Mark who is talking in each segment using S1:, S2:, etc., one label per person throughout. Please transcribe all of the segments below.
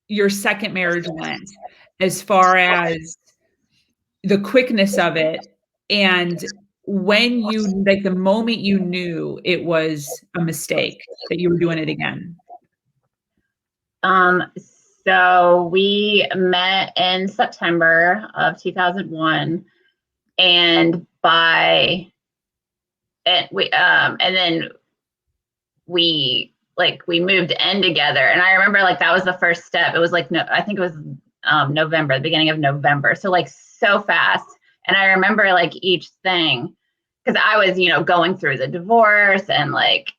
S1: your second marriage went, as far as the quickness of it, and when you, like, the moment you knew it was a mistake, that you were doing it again.
S2: So we met in September of 2001, and then we moved in together, and I remember like that was the first step. It was like, no, I think it was November, the beginning of November, so like so fast. And I remember like each thing, because I was, going through the divorce and like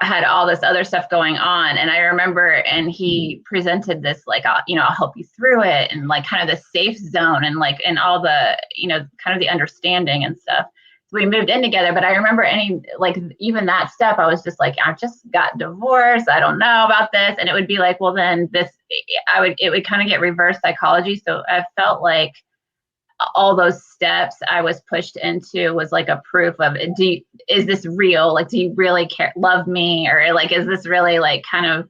S2: had all this other stuff going on. And I remember, and he presented this like, I'll help you through it, and like kind of the safe zone, and like, and all the, kind of the understanding and stuff. So we moved in together, but I remember even that step, I was just like, I just got divorced, I don't know about this. And it would be like, well, then it would kind of get reverse psychology. So I felt like all those steps I was pushed into was like a proof of, is this real? Like, do you really love me? Or like, is this really like kind of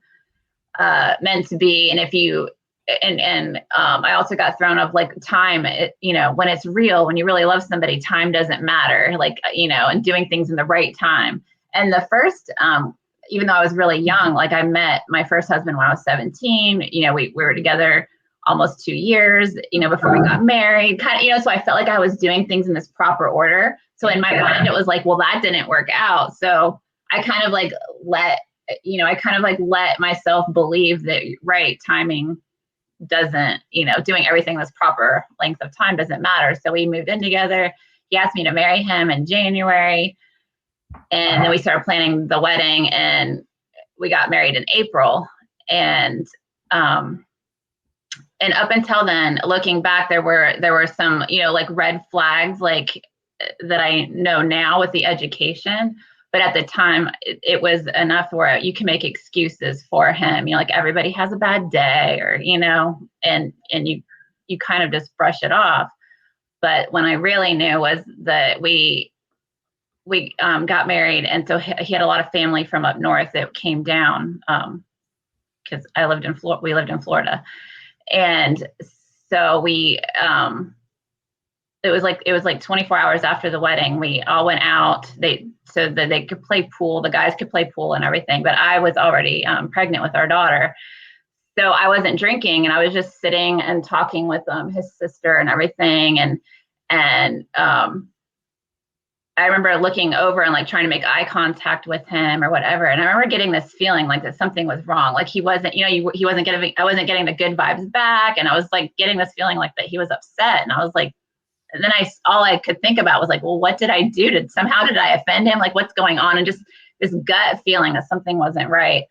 S2: meant to be? And if you, I also got thrown of like time, when it's real, when you really love somebody, time doesn't matter, like, and doing things in the right time. And the first, even though I was really young, like I met my first husband when I was 17, we were together almost 2 years, before we got married, kind of, so I felt like I was doing things in this proper order. So in my mind, it was like, well, that didn't work out. So I kind of like let myself believe that, right, timing doesn't, doing everything this proper length of time doesn't matter. So we moved in together. He asked me to marry him in January. And then we started planning the wedding, and we got married in April. And up until then, looking back, there were some, like red flags, like that I know now with the education. But at the time, it was enough where you can make excuses for him. Like everybody has a bad day, or, and you kind of just brush it off. But when I really knew was that we got married, and so he had a lot of family from up north that came down, because we lived in Florida. And so it was like 24 hours after the wedding, we all went out, so that they could play pool, the guys could play pool and everything, but I was already pregnant with our daughter. So I wasn't drinking, and I was just sitting and talking with his sister and everything. And I remember looking over and like trying to make eye contact with him or whatever. And I remember getting this feeling like that something was wrong. Like he wasn't, he wasn't getting, I wasn't getting the good vibes back. And I was like getting this feeling like that he was upset. And I was like, and then all I could think about was like, well, what did I do? Did I offend him? Like, what's going on? And just this gut feeling that something wasn't right.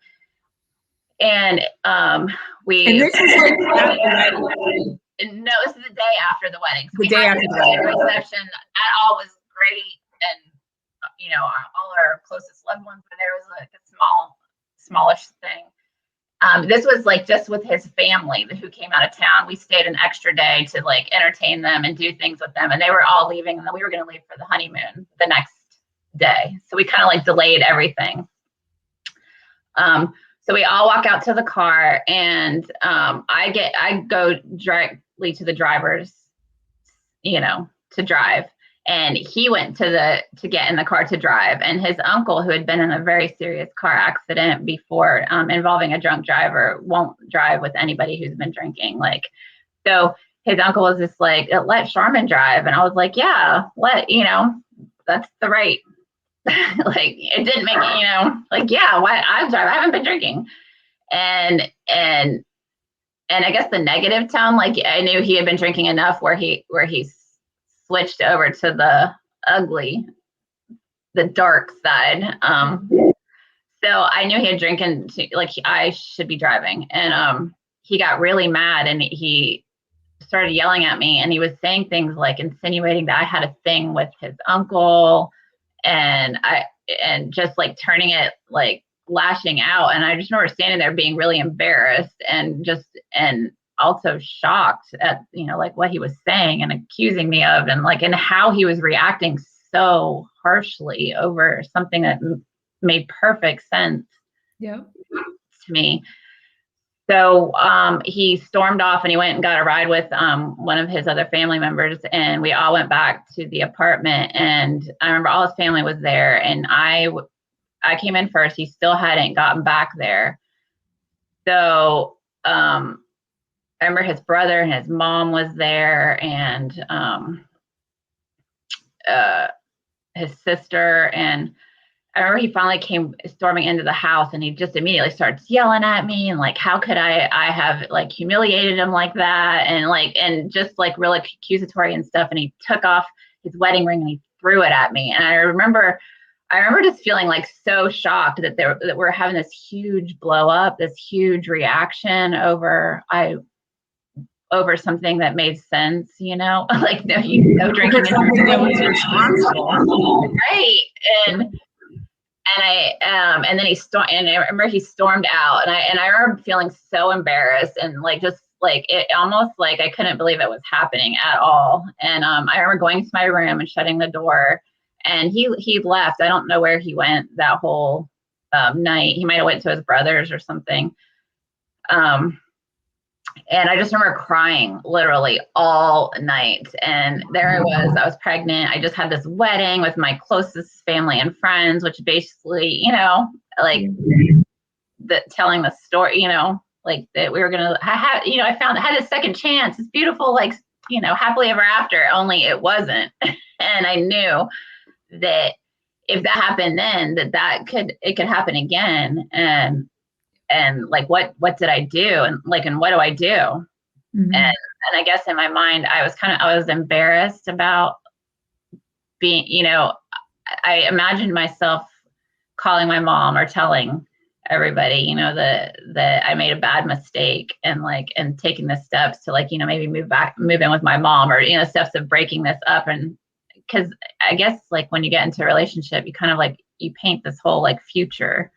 S2: And
S1: and this is like
S2: no, this is the day after the wedding. So
S1: the day after the wedding.
S2: Reception, that all was great. And, all our closest loved ones were there. It was like a smallish thing. This was like just with his family who came out of town. We stayed an extra day to like entertain them and do things with them. And they were all leaving, and then we were going to leave for the honeymoon the next day. So we kind of like delayed everything. So we all walk out to the car, and I go directly to the driver's, to drive. And he went to get in the car to drive. And his uncle, who had been in a very serious car accident before, involving a drunk driver, won't drive with anybody who's been drinking. Like, so his uncle was just like, let Sharmon drive. And I was like, yeah, that's the right. Like, it didn't make it, like, yeah, why I'll drive. I haven't been drinking. And I guess the negative tone, like I knew he had been drinking enough where he switched over to the dark side. So I knew he had drinking, like I should be driving. And he got really mad, and he started yelling at me, and he was saying things like insinuating that I had a thing with his uncle, and just like turning it, like lashing out. And I just remember standing there being really embarrassed and also shocked at, like what he was saying and accusing me of, and like, and how he was reacting so harshly over something that made perfect sense
S1: to
S2: me. So he stormed off and he went and got a ride with one of his other family members, and we all went back to the apartment. And I remember all his family was there, and I came in first. He still hadn't gotten back there. So I remember his brother and his mom was there, and his sister. And I remember he finally came storming into the house, and he just immediately starts yelling at me, and like, how could I have like humiliated him like that, and like, and just like really accusatory and stuff. And he took off his wedding ring and he threw it at me. And I remember just feeling like so shocked that we're having this huge blow up, this huge reaction over something that made sense, you know, like no drinking
S1: something that was responsible,
S2: right? And then I remember he stormed out, and I remember feeling so embarrassed, and like just like it almost like I couldn't believe it was happening at all. And I remember going to my room and shutting the door, and he left. I don't know where he went that whole night. He might have went to his brother's or something. And I just remember crying literally all night. And there I was pregnant. I just had this wedding with my closest family and friends, which basically, you know, like telling the story, you know, like that we were going to have, you know, I had a second chance. It's beautiful, like, you know, happily ever after, only it wasn't. And I knew that if that happened then, it could happen again. And like, what did I do? And like, and what do I do? Mm-hmm. And I guess in my mind, I was embarrassed about being, you know, I imagined myself calling my mom or telling everybody, you know, that I made a bad mistake, and like, and taking the steps to like, you know, maybe move in with my mom, or, you know, steps of breaking this up. And because I guess like when you get into a relationship, you kind of like, you paint this whole like future.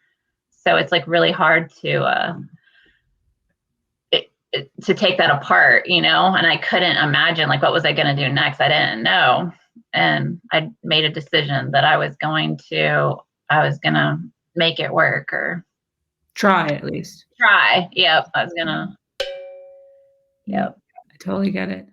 S2: So it's like really hard to take that apart, you know, and I couldn't imagine like, what was I going to do next? I didn't know. And I made a decision that I was going to make it work, or
S1: try at least.
S2: Try. Yep. I was going to. Yep.
S1: I totally get it.